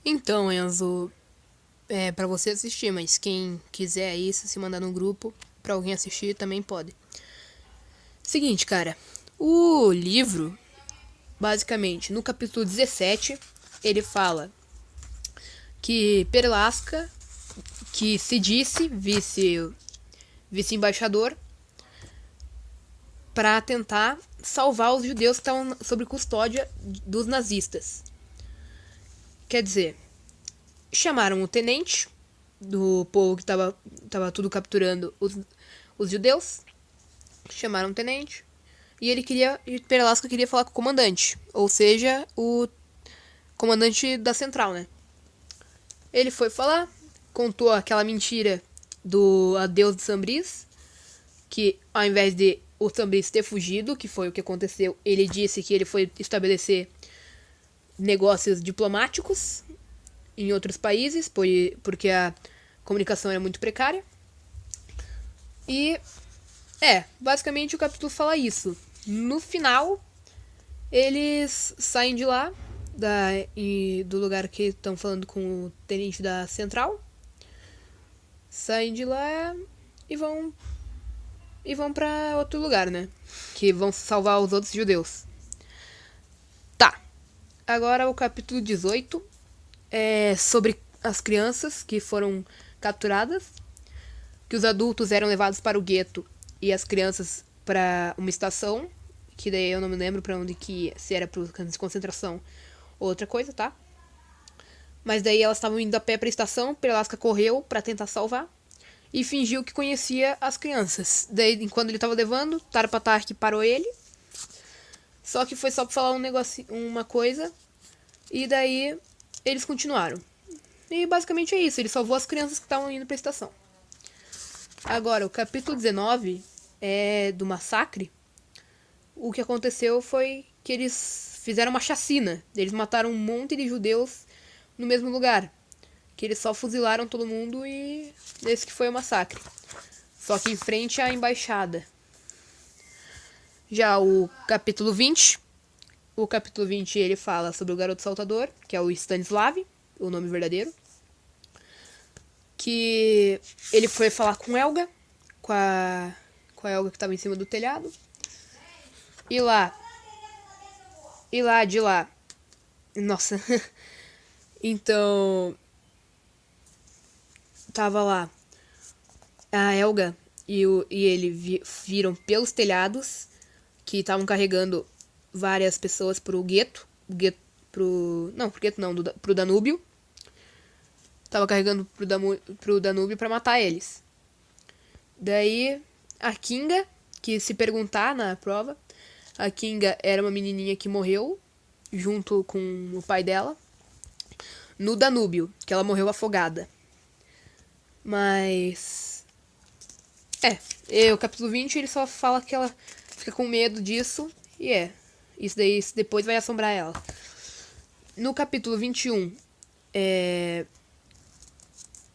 Então, Enzo, é pra você assistir, mas quem quiser aí, se mandar no grupo pra alguém assistir, também pode. Seguinte, cara, o livro, basicamente, no capítulo 17, ele fala que Perlasca, que se disse vice-embaixador, para tentar salvar os judeus que estavam sob custódia dos nazistas. Quer dizer, chamaram o tenente do povo que tava tudo capturando os judeus, chamaram o tenente, e Perelasco queria falar com o comandante, ou seja, o comandante da central, né? Ele foi falar, contou aquela mentira do adeus de Sambris, que ao invés de o Sambris ter fugido, que foi o que aconteceu, ele disse que ele foi estabelecer negócios diplomáticos em outros países, porque a comunicação era muito precária. E basicamente o capítulo fala isso. No final, eles saem de lá, do lugar que estão falando com o tenente da central. Saem de lá e vão para outro lugar, né? Que vão salvar os outros judeus. Tá. Agora o capítulo 18 é sobre as crianças que foram capturadas, que os adultos eram levados para o gueto e as crianças para uma estação, que daí eu não me lembro para onde que ia, se era para os campos de concentração ou outra coisa, tá? Mas daí elas estavam indo a pé para a estação, Perlasca correu para tentar salvar e fingiu que conhecia as crianças. Daí, enquanto ele estava levando, Tarapatark parou ele. Só que foi só pra falar um negócio, uma coisa, e daí eles continuaram. E basicamente é isso, ele salvou as crianças que estavam indo pra estação. Agora, o capítulo 19 é do massacre. O que aconteceu foi que eles fizeram uma chacina. Eles mataram um monte de judeus no mesmo lugar. Que eles só fuzilaram todo mundo e esse que foi o massacre. Só que em frente à embaixada. Já o capítulo 20 ele fala sobre o garoto saltador, que é o Stanislav, o nome verdadeiro. Que ele foi falar com Elga, com a Elga que estava em cima do telhado. E de lá. Nossa. Então, tava lá a Elga e ele viram pelos telhados que estavam carregando várias pessoas pro gueto. Pro Danúbio. Tava carregando pro Danúbio pra matar eles. Daí, a Kinga, que se perguntar na prova, a Kinga era uma menininha que morreu junto com o pai dela no Danúbio, que ela morreu afogada. Mas o capítulo 20 ele só fala que ela fica com medo disso e isso daí depois vai assombrar ela. No capítulo 21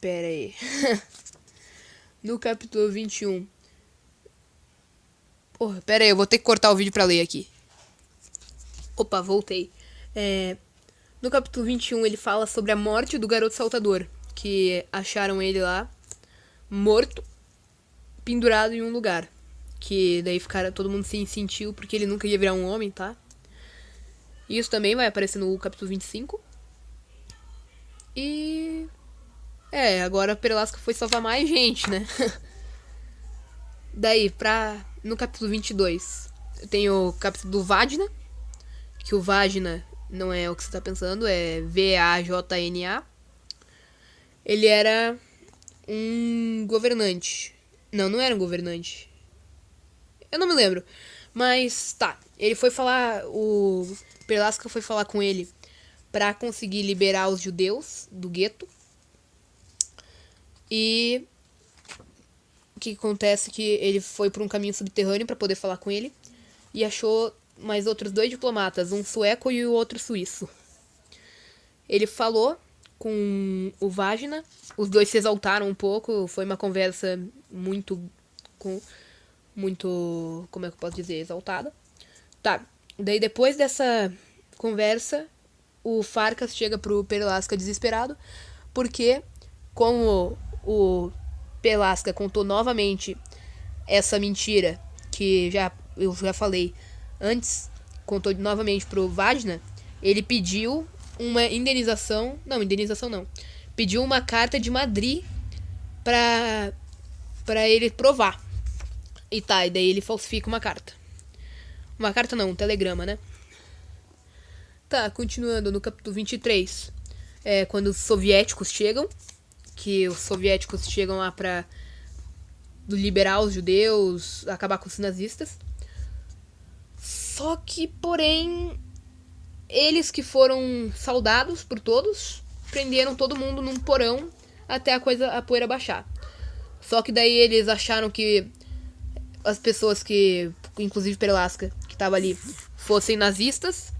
pera aí. No capítulo 21. Porra, pera aí, eu vou ter que cortar o vídeo pra ler aqui. Opa, voltei. No capítulo 21 ele fala sobre a morte do garoto saltador, que acharam ele lá morto, pendurado em um lugar. Que daí todo mundo se sentiu porque ele nunca ia virar um homem, tá? Isso também vai aparecer no capítulo 25. E agora a Perelasca foi salvar mais gente, né? Daí, no capítulo 22, tem o capítulo do Vagna, que o Vagna não é o que você tá pensando, é Vajna. Ele era um governante. Não era um governante. Eu não me lembro. Mas tá, ele foi falar, o Perlasca foi falar com ele pra conseguir liberar os judeus do gueto. E o que acontece é que ele foi por um caminho subterrâneo pra poder falar com ele e achou mais outros 2 diplomatas, um sueco e o outro suíço. Ele falou com o Vagna, os dois se exaltaram um pouco, foi uma conversa muito, como é que eu posso dizer, exaltada. Tá, daí depois dessa conversa, o Farcas chega pro Perlasca desesperado, porque como o Perlasca contou novamente essa mentira que eu já falei antes, contou novamente pro Vajna, ele pediu uma indenização, não, pediu uma carta de Madrid pra ele provar. E daí ele falsifica uma carta. Uma carta não, um telegrama, né? Tá, continuando no capítulo 23. Quando os soviéticos chegam. Que os soviéticos chegam lá pra liberar os judeus, acabar com os nazistas. Só que, porém, eles que foram saudados por todos, prenderam todo mundo num porão até a poeira baixar. Só que daí eles acharam que as pessoas que, inclusive Perlasca, que tava ali, fossem nazistas.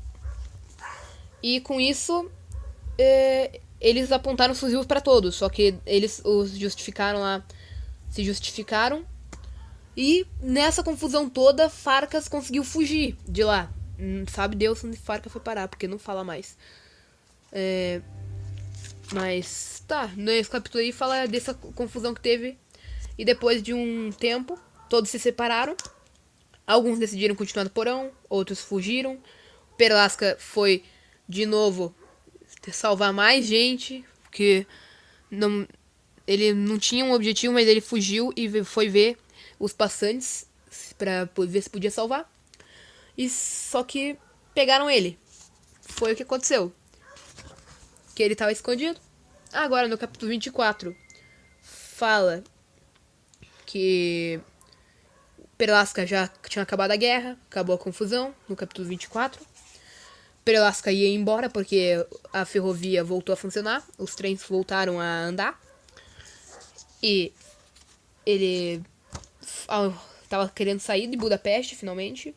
E com isso, eles apontaram os fuzis para todos. Só que eles os justificaram lá, se justificaram. E nessa confusão toda, Farcas conseguiu fugir de lá. Sabe Deus onde Farcas foi parar, porque não fala mais. Mas tá, nesse capítulo aí fala dessa confusão que teve. E depois de um tempo, todos se separaram. Alguns decidiram continuar no porão, outros fugiram. Perlasca foi de novo salvar mais gente, porque ele não tinha um objetivo, mas ele fugiu e foi ver os passantes pra ver se podia salvar. E só que pegaram ele. Foi o que aconteceu. Que ele tava escondido. Agora no capítulo 24 fala que Perlasca já tinha acabado a guerra, acabou a confusão, no capítulo 24. Perlasca ia embora porque a ferrovia voltou a funcionar, os trens voltaram a andar. E ele tava querendo sair de Budapeste, finalmente.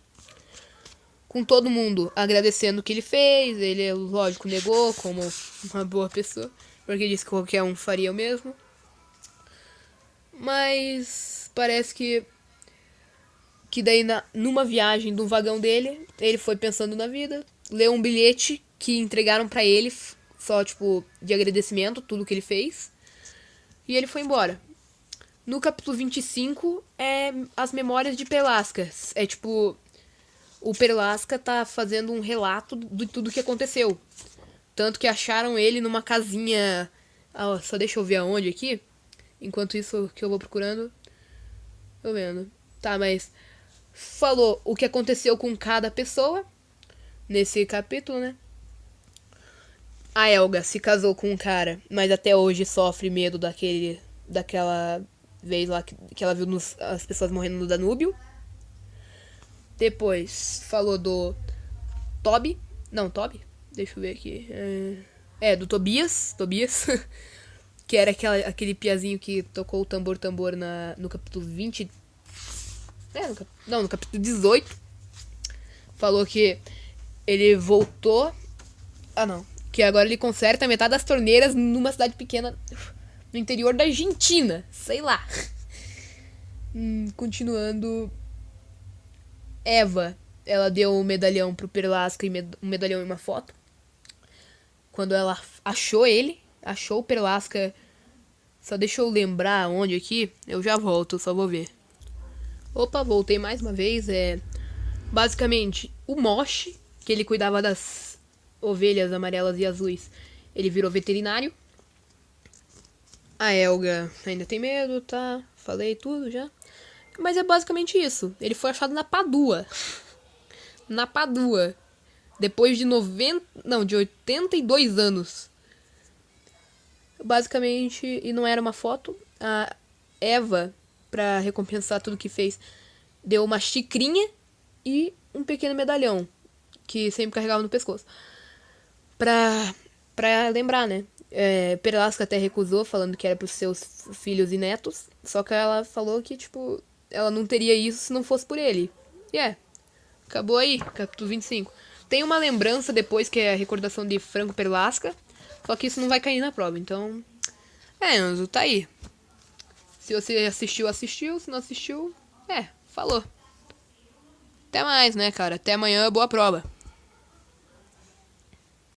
Com todo mundo agradecendo o que ele fez. Ele, lógico, negou como uma boa pessoa, porque disse que qualquer um faria o mesmo. Mas parece que daí numa viagem do vagão dele, ele foi pensando na vida, leu um bilhete que entregaram pra ele, só tipo de agradecimento, tudo que ele fez, e ele foi embora. No capítulo 25 é as memórias de Perlasca. É tipo, o Perlasca tá fazendo um relato de tudo que aconteceu. Tanto que acharam ele numa casinha, só deixa eu ver aonde aqui, enquanto isso que eu vou procurando. Tô vendo. Tá, mas falou o que aconteceu com cada pessoa nesse capítulo, né? A Helga se casou com um cara, mas até hoje sofre medo daquela vez lá que ela viu as pessoas morrendo no Danúbio. Depois falou do Toby. Não, Toby? Deixa eu ver aqui. Do Tobias. Que era aquele piazinho que tocou o tambor no capítulo 20. No capítulo 18. Falou que ele voltou. Que agora ele conserta metade das torneiras numa cidade pequena no interior da Argentina. Sei lá. Continuando. Eva, ela deu um medalhão pro Perlasca, um medalhão e uma foto. Quando ela achou o Perlasca. Só deixa eu lembrar onde aqui. Eu já volto, só vou ver. Opa, voltei mais uma vez. Basicamente, o Moshi, que ele cuidava das ovelhas amarelas e azuis, ele virou veterinário. A Helga ainda tem medo, tá? Falei tudo já. Mas é basicamente isso. Ele foi achado na Padua. Na Padua. Depois de 82 anos. Basicamente, e não era uma foto, a Eva, pra recompensar tudo que fez, deu uma xicrinha e um pequeno medalhão, que sempre carregava no pescoço. Pra lembrar, né? Perlasca até recusou, falando que era pros seus filhos e netos, só que ela falou que, tipo, ela não teria isso se não fosse por ele. E acabou aí, capítulo 25. Tem uma lembrança depois, que é a recordação de Franco Perlasca, só que isso não vai cair na prova, então... Enzo, tá aí. Se você assistiu. Se não assistiu, falou. Até mais, né, cara? Até amanhã, boa prova.